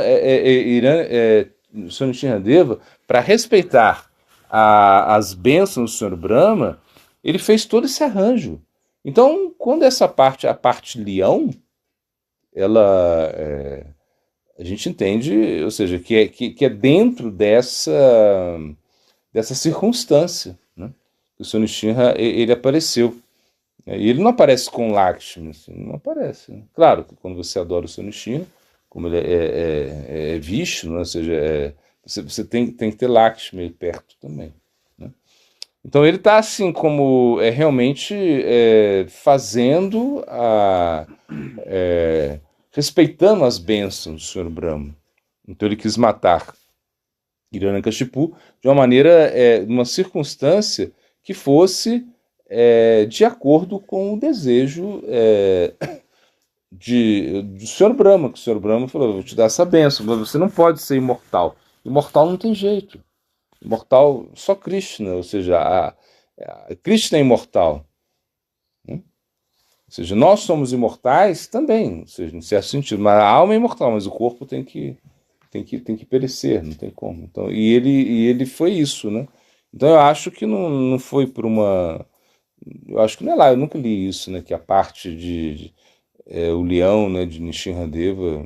o Senhor Nrsimhadeva, para respeitar as bênçãos do Senhor Brahma, ele fez todo esse arranjo. Então, quando essa parte, a parte leão, ela a gente entende, ou seja, que é dentro dessa circunstância, né? Que o Senhor Nrsimha, ele apareceu. E ele não aparece com Lakshmi, assim, não aparece. Né? Claro que quando você adora o Senhor Nrsimha, como ele é Vishnu, né? Ou seja, você tem que ter Lakshmi perto também. Né? Então ele está assim como realmente fazendo respeitando as bênçãos do Senhor Brahma. Então ele quis matar Hiranyakashipu de uma maneira, numa circunstância que fosse de acordo com o desejo do Senhor Brahma, que o Senhor Brahma falou: vou te dar essa bênção, mas você não pode ser imortal. Imortal não tem jeito. Imortal só Krishna, ou seja, Krishna é imortal. Né? Ou seja, nós somos imortais também, ou seja, em certo sentido, mas a alma é imortal, mas o corpo tem que perecer, não tem como. Então, e ele foi isso, né? Então eu acho que não foi por uma. Eu acho que não é lá, eu nunca li isso, né? Que a parte o leão, né, de Nrsimhadeva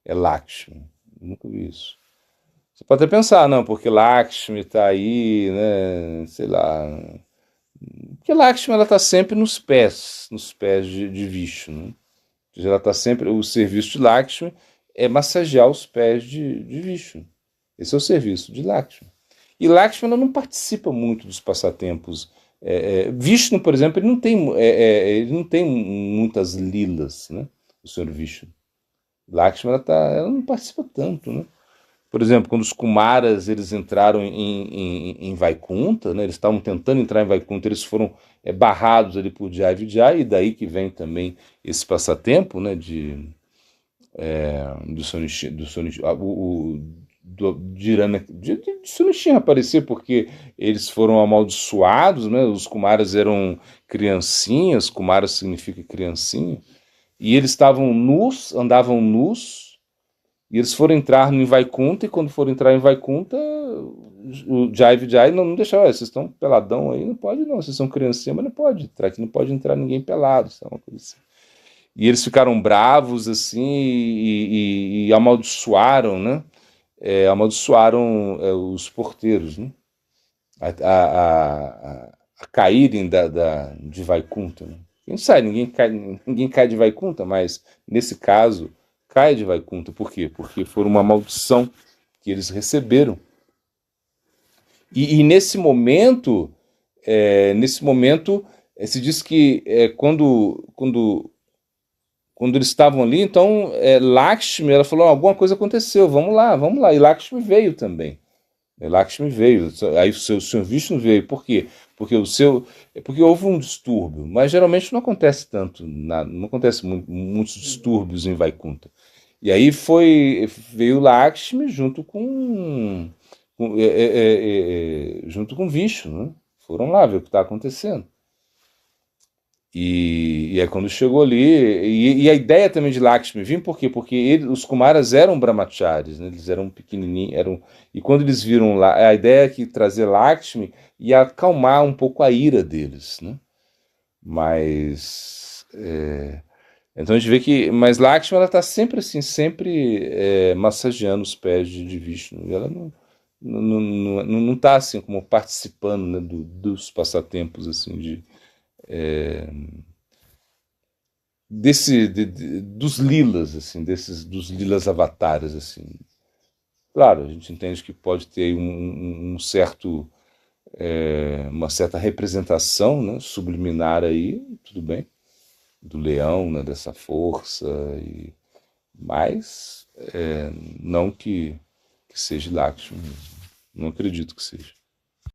é Lakshmi. Eu nunca vi isso. Você pode até pensar, não, porque Lakshmi está aí, né? Sei lá. Porque Lakshmi ela está sempre nos pés de Vishnu. Né? Ela está sempre. O serviço de Lakshmi é massagear os pés de Vishnu. Esse é o serviço de Lakshmi. E Lakshmi ela não participa muito dos passatempos. Vishnu, por exemplo, ele não tem muitas lilas, né? O senhor Vishnu. Lakshmi ela não participa tanto, né? Por exemplo, quando os Kumaras eles entraram em Vaikunta, né? Eles estavam tentando entrar em Vaikunta, eles foram barrados ali por Jai Vijay, e daí que vem também esse passatempo, né? Do Sonishina, de Sonishina aparecer, porque eles foram amaldiçoados, né? Os Kumaras eram criancinhas, Kumara significa criancinha, e eles estavam nus, andavam nus, e eles foram entrar em Vaikunta, e quando foram entrar em Vaikunta, o Jai Vijay não deixava, vocês estão peladão aí, não pode não, vocês são criancinha, mas não pode entrar, aqui não pode entrar ninguém pelado, isso é uma coisa assim. E eles ficaram bravos, assim, e amaldiçoaram, né? Amaldiçoaram os porteiros, né? A caírem de Vaikunta. Né? Quem sabe, ninguém cai de Vaikunta, mas nesse caso, cai de Vaikunta. Por quê? Porque foi uma maldição que eles receberam. E nesse momento, se diz que quando eles estavam ali, então Lakshmi, ela falou, alguma coisa aconteceu, vamos lá, vamos lá. E Lakshmi veio também. Lakshmi veio, aí o Senhor Vishnu veio. Por quê? Porque houve um distúrbio, mas geralmente não acontece tanto, não acontece muitos distúrbios em Vaikunta. E aí veio Lakshmi junto com Vishnu, né? Foram lá ver o que está acontecendo. E é quando chegou ali, e a ideia também de Lakshmi vir, por quê? Porque os Kumaras eram brahmacharis, né? Eles eram pequenininhos, e quando eles viram lá, a ideia é que trazer Lakshmi ia acalmar um pouco a ira deles, né? Mas então a gente vê que, mas Lakshmi ela está sempre assim, sempre massageando os pés de Vishnu, e ela não está assim como participando, né, dos passatempos assim dos lilas, assim, dos lilas avatares, assim. Claro, a gente entende que pode ter certo, uma certa representação, né, subliminar aí, tudo bem, do leão, né, dessa força, mas não que seja Lakshmi, não acredito que seja.